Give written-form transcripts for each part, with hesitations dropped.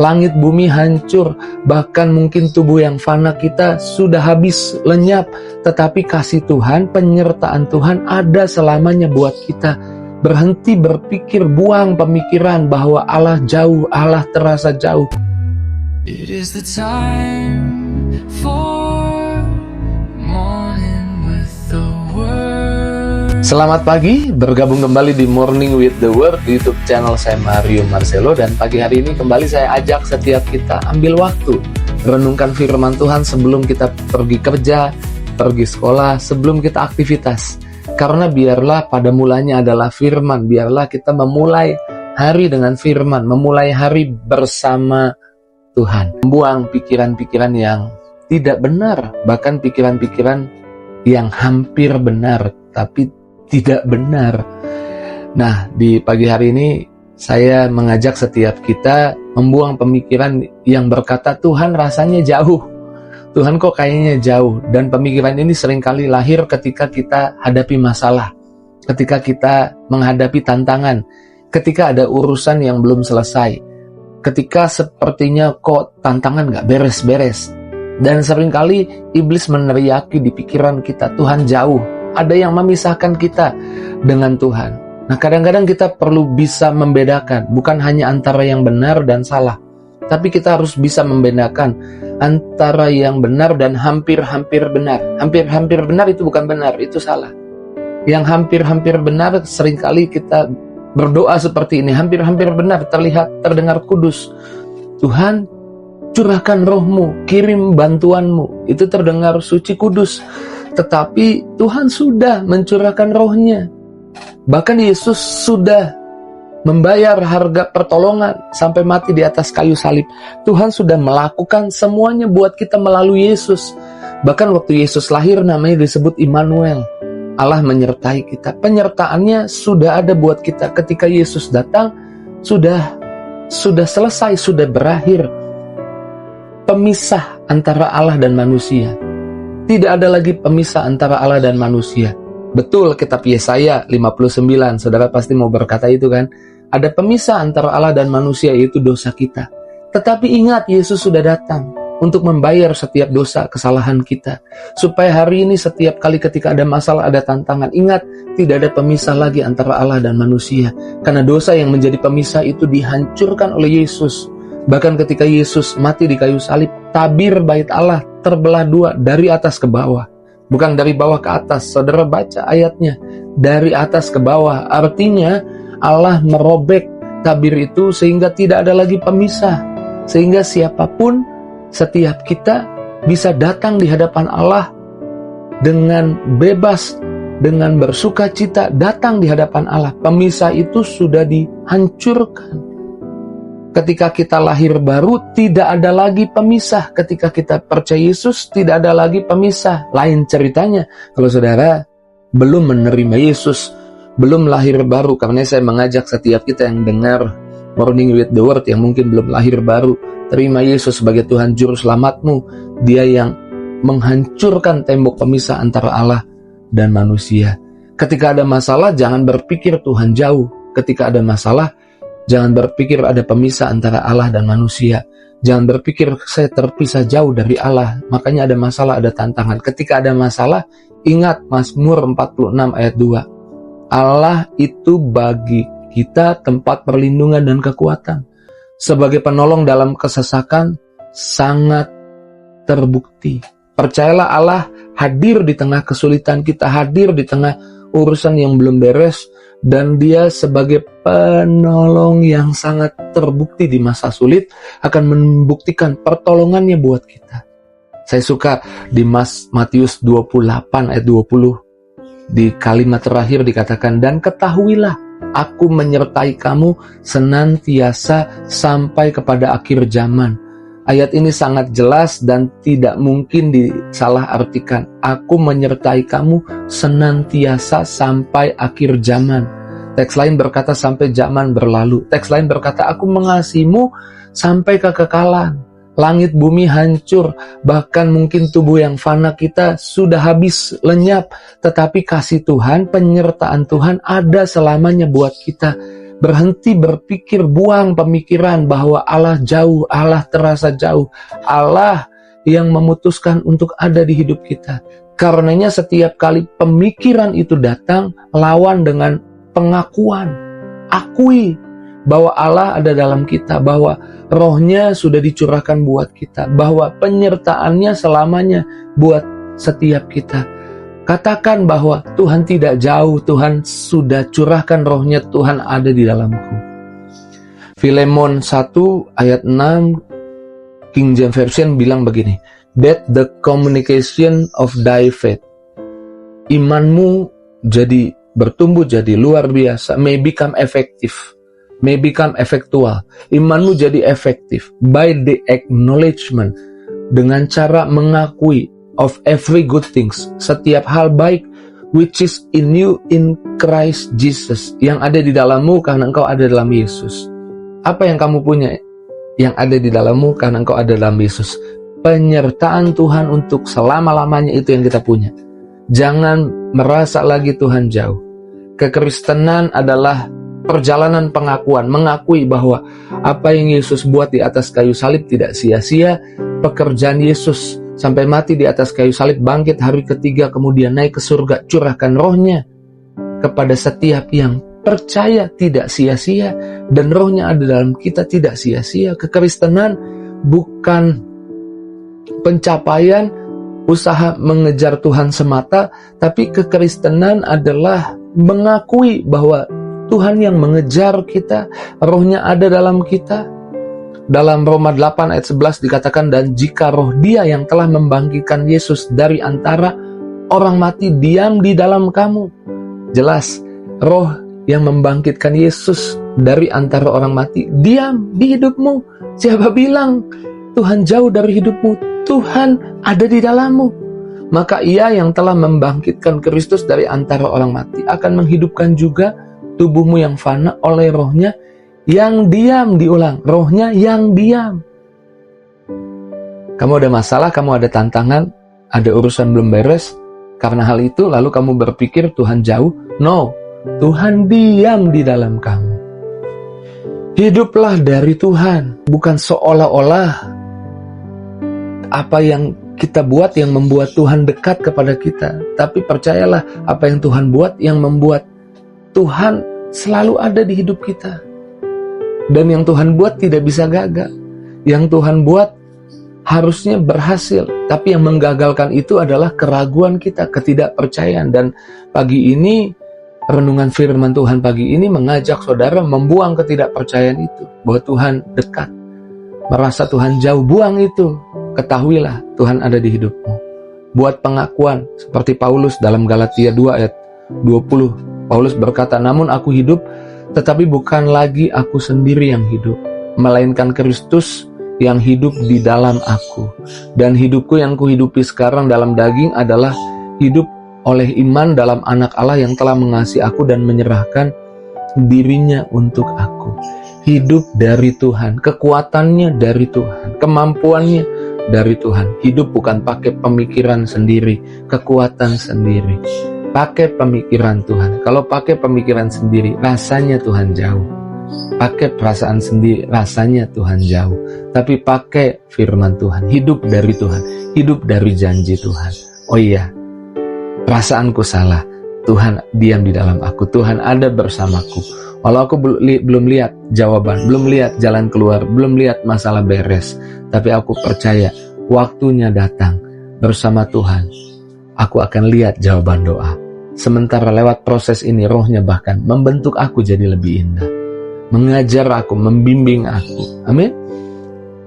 Langit bumi hancur, bahkan mungkin tubuh yang fana kita sudah habis, lenyap. Tetapi kasih Tuhan, penyertaan Tuhan ada selamanya buat kita. Berhenti berpikir, buang pemikiran bahwa Allah jauh, Allah terasa jauh. It is the time for morning with the word. Selamat pagi, bergabung kembali di Morning with the Word di YouTube channel saya Mario Marcelo. Dan pagi hari ini kembali saya ajak setiap kita ambil waktu renungkan firman Tuhan sebelum kita pergi kerja, pergi sekolah, sebelum kita aktivitas. Karena biarlah pada mulanya adalah firman, biarlah kita memulai hari dengan firman, memulai hari bersama Tuhan. Membuang pikiran-pikiran yang tidak benar, bahkan pikiran-pikiran yang hampir benar tapi tidak benar. Nah, di pagi hari ini saya mengajak setiap kita membuang pemikiran yang berkata Tuhan rasanya jauh, Tuhan kok kayaknya jauh. Dan pemikiran ini seringkali lahir ketika kita hadapi masalah, ketika kita menghadapi tantangan, ketika ada urusan yang belum selesai, ketika sepertinya kok tantangan gak beres-beres. Dan seringkali iblis meneriaki di pikiran kita, Tuhan jauh. Ada yang memisahkan kita dengan Tuhan. Nah, kadang-kadang kita perlu bisa membedakan, bukan hanya antara yang benar dan salah, tapi kita harus bisa membedakan antara yang benar dan hampir-hampir benar. Hampir-hampir benar itu bukan benar, itu salah. Yang hampir-hampir benar seringkali kita berdoa seperti ini, hampir-hampir benar, terlihat, terdengar kudus. Tuhan, curahkan rohmu, kirim bantuanmu. Itu terdengar suci kudus. Tetapi Tuhan sudah mencurahkan rohnya. Bahkan Yesus sudah membayar harga pertolongan sampai mati di atas kayu salib. Tuhan sudah melakukan semuanya buat kita melalui Yesus. Bahkan waktu Yesus lahir namanya disebut Immanuel. Allah menyertai kita. Penyertaannya sudah ada buat kita. Ketika Yesus datang, sudah selesai, sudah berakhir. Pemisah antara Allah dan manusia. Tidak ada lagi pemisah antara Allah dan manusia. Betul, kitab Yesaya 59. Saudara pasti mau berkata itu kan. Ada pemisah antara Allah dan manusia, yaitu dosa kita. Tetapi ingat, Yesus sudah datang untuk membayar setiap dosa kesalahan kita. Supaya hari ini setiap kali ketika ada masalah, ada tantangan, ingat, tidak ada pemisah lagi antara Allah dan manusia. Karena dosa yang menjadi pemisah itu dihancurkan oleh Yesus. Bahkan ketika Yesus mati di kayu salib, tabir bait Allah terbelah dua dari atas ke bawah. Bukan dari bawah ke atas. Saudara baca ayatnya. Dari atas ke bawah. Artinya Allah merobek tabir itu sehingga tidak ada lagi pemisah. Sehingga siapapun, setiap kita bisa datang di hadapan Allah dengan bebas, dengan bersuka cita, datang di hadapan Allah. Pemisah itu sudah dihancurkan. Ketika kita lahir baru, tidak ada lagi pemisah. Ketika kita percaya Yesus, tidak ada lagi pemisah. Lain ceritanya, kalau saudara belum menerima Yesus, belum lahir baru. Karena saya mengajak setiap kita yang dengar Morning with the Word, yang mungkin belum lahir baru, terima Yesus sebagai Tuhan Juru Selamatmu. Dia yang menghancurkan tembok pemisah antara Allah dan manusia. Ketika ada masalah, jangan berpikir Tuhan jauh. Ketika ada masalah, jangan berpikir ada pemisah antara Allah dan manusia. Jangan berpikir saya terpisah jauh dari Allah. Makanya ada masalah, ada tantangan. Ketika ada masalah, ingat Mazmur 46 ayat 2. Allah itu bagi kita tempat perlindungan dan kekuatan. Sebagai penolong dalam kesesakan, sangat terbukti. Percayalah, Allah hadir di tengah kesulitan kita, hadir di tengah urusan yang belum beres, dan Dia sebagai penolong yang sangat terbukti di masa sulit akan membuktikan pertolongannya buat kita. Saya suka di Matius 28 ayat 20. Di kalimat terakhir dikatakan, dan ketahuilah, aku menyertai kamu senantiasa sampai kepada akhir zaman. Ayat ini sangat jelas dan tidak mungkin disalahartikan. Aku menyertai kamu senantiasa sampai akhir zaman. Teks lain berkata sampai zaman berlalu. Teks lain berkata aku mengasihimu sampai kekekalan. Langit bumi hancur, bahkan mungkin tubuh yang fana kita sudah habis, lenyap. Tetapi kasih Tuhan, penyertaan Tuhan ada selamanya buat kita. Berhenti berpikir, buang pemikiran bahwa Allah jauh, Allah terasa jauh, Allah yang memutuskan untuk ada di hidup kita. Karenanya setiap kali pemikiran itu datang, lawan dengan pengakuan. Akui bahwa Allah ada dalam kita, bahwa rohnya sudah dicurahkan buat kita, bahwa penyertaannya selamanya buat setiap kita. Katakan bahwa Tuhan tidak jauh, Tuhan sudah curahkan rohnya, Tuhan ada di dalamku. Filemon 1 ayat 6 King James Version bilang begini, that the communication of thy faith, imanmu jadi bertumbuh, jadi luar biasa, may become effective, may become effectual, imanmu jadi efektif, by the acknowledgement, dengan cara mengakui, of every good things, setiap hal baik, which is in you in Christ Jesus, yang ada di dalammu karena engkau ada dalam Yesus. Apa yang kamu punya? Yang ada di dalammu karena engkau ada dalam Yesus. Penyertaan Tuhan untuk selama-lamanya, itu yang kita punya. Jangan merasa lagi Tuhan jauh. Kekristenan adalah perjalanan pengakuan, mengakui bahwa apa yang Yesus buat di atas kayu salib tidak sia-sia. Pekerjaan Yesus sampai mati di atas kayu salib, bangkit hari ketiga, kemudian naik ke surga, curahkan rohnya kepada setiap yang percaya, tidak sia-sia, dan rohnya ada dalam kita, tidak sia-sia. Kekristenan bukan pencapaian usaha mengejar Tuhan semata, tapi kekristenan adalah mengakui bahwa Tuhan yang mengejar kita, rohnya ada dalam kita. Dalam Roma 8 ayat 11 dikatakan, dan jika roh Dia yang telah membangkitkan Yesus dari antara orang mati diam di dalam kamu. Jelas, roh yang membangkitkan Yesus dari antara orang mati diam di hidupmu. Siapa bilang Tuhan jauh dari hidupmu? Tuhan ada di dalammu. Maka Ia yang telah membangkitkan Kristus dari antara orang mati akan menghidupkan juga tubuhmu yang fana oleh rohnya yang diam. Diulang, rohnya yang diam. Kamu ada masalah, kamu ada tantangan, ada urusan belum beres. Karena hal itu lalu kamu berpikir Tuhan jauh. No, Tuhan diam di dalam kamu. Hiduplah dari Tuhan, bukan seolah-olah apa yang kita buat yang membuat Tuhan dekat kepada kita. Tapi percayalah, apa yang Tuhan buat yang membuat Tuhan selalu ada di hidup kita. Dan yang Tuhan buat tidak bisa gagal. Yang Tuhan buat harusnya berhasil. Tapi yang menggagalkan itu adalah keraguan kita, ketidakpercayaan. Dan pagi ini, renungan firman Tuhan pagi ini mengajak saudara membuang ketidakpercayaan itu. Bahwa Tuhan dekat. Merasa Tuhan jauh, buang itu. Ketahuilah Tuhan ada di hidupmu. Buat pengakuan seperti Paulus dalam Galatia 2 ayat 20. Paulus berkata, namun aku hidup, tetapi bukan lagi aku sendiri yang hidup, melainkan Kristus yang hidup di dalam aku. Dan hidupku yang kuhidupi sekarang dalam daging adalah hidup oleh iman dalam anak Allah yang telah mengasihi aku dan menyerahkan dirinya untuk aku. Hidup dari Tuhan, kekuatannya dari Tuhan, kemampuannya dari Tuhan. Hidup bukan pakai pemikiran sendiri, kekuatan sendiri. Pakai pemikiran Tuhan. Kalau pakai pemikiran sendiri, rasanya Tuhan jauh. Pakai perasaan sendiri, rasanya Tuhan jauh. Tapi pakai firman Tuhan, hidup dari Tuhan, hidup dari janji Tuhan. Oh iya, perasaanku salah, Tuhan diam di dalam aku, Tuhan ada bersamaku. Walau aku belum lihat jawaban, belum lihat jalan keluar, belum lihat masalah beres, tapi aku percaya waktunya datang bersama Tuhan. Aku akan lihat jawaban doa. Sementara lewat proses ini, rohnya bahkan membentuk aku jadi lebih indah, mengajar aku, membimbing aku. Amin.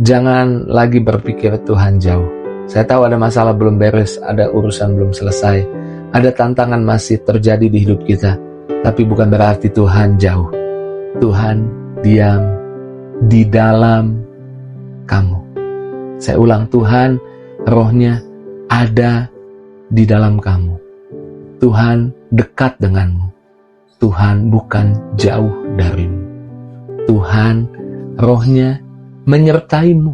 Jangan lagi berpikir Tuhan jauh. Saya tahu ada masalah belum beres, ada urusan belum selesai, ada tantangan masih terjadi di hidup kita. Tapi bukan berarti Tuhan jauh. Tuhan diam di dalam kamu. Saya ulang, Tuhan rohnya ada di dalam kamu. Tuhan dekat denganmu. Tuhan bukan jauh darimu. Tuhan rohnya menyertaimu.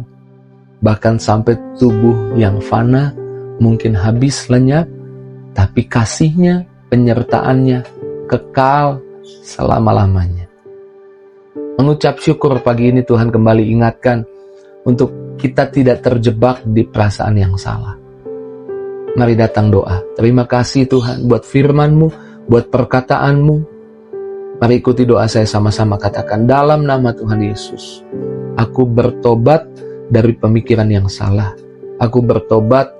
Bahkan sampai tubuh yang fana mungkin habis lenyap, tapi kasihnya, penyertaannya kekal selama-lamanya. mengucap syukur pagi ini Tuhan kembali ingatkan untuk kita tidak terjebak di perasaan yang salah. Mari datang doa. Terima kasih Tuhan buat firman-Mu, buat perkataan-Mu. Mari ikuti doa saya sama-sama, katakan, dalam nama Tuhan Yesus, aku bertobat dari pemikiran yang salah. Aku bertobat,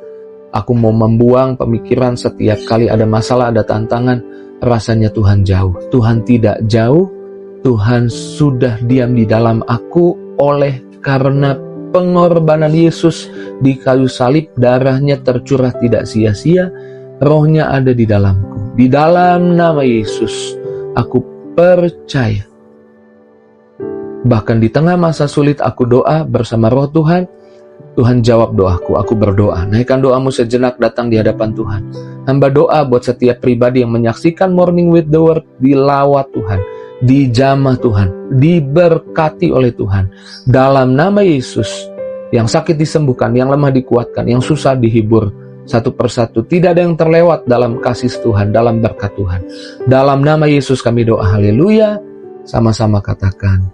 aku mau membuang pemikiran setiap kali ada masalah, ada tantangan, rasanya Tuhan jauh. Tuhan tidak jauh, Tuhan sudah diam di dalam aku oleh karena pengorbanan Yesus di kayu salib. Darahnya tercurah tidak sia-sia, rohnya ada di dalamku. Di dalam nama Yesus, aku percaya. Bahkan di tengah masa sulit aku doa bersama roh Tuhan, Tuhan jawab doaku. Aku berdoa. Naikkan doamu sejenak, datang di hadapan Tuhan. Hamba doa buat setiap pribadi yang menyaksikan Morning with the Word, dilawat Tuhan, dijamah Tuhan, diberkati oleh Tuhan. Dalam nama Yesus, yang sakit disembuhkan, yang lemah dikuatkan, yang susah dihibur, satu persatu. Tidak ada yang terlewat dalam kasih Tuhan, dalam berkat Tuhan. Dalam nama Yesus kami doa, haleluya. Sama-sama katakan,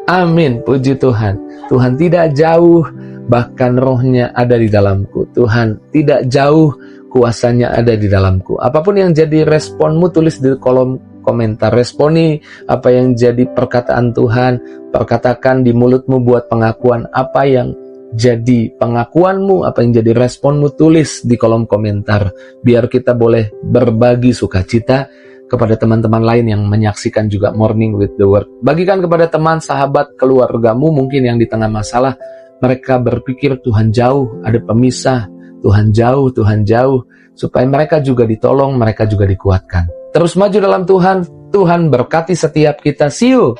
amin. Puji Tuhan. Tuhan tidak jauh, bahkan rohnya ada di dalamku. Tuhan tidak jauh, kuasanya ada di dalamku. Apapun yang jadi responmu, tulis di kolom komentar. Responi apa yang jadi perkataan Tuhan. Perkatakan di mulutmu buat pengakuan apa yang jadi pengakuanmu, apa yang jadi responmu, tulis di kolom komentar. Biar kita boleh berbagi sukacita kepada teman-teman lain yang menyaksikan juga Morning with the Word. Bagikan kepada teman, sahabat, keluargamu mungkin yang di tengah masalah. Mereka berpikir Tuhan jauh, ada pemisah, Tuhan jauh, supaya mereka juga ditolong, mereka juga dikuatkan. Terus maju dalam Tuhan, Tuhan berkati setiap kita. See you!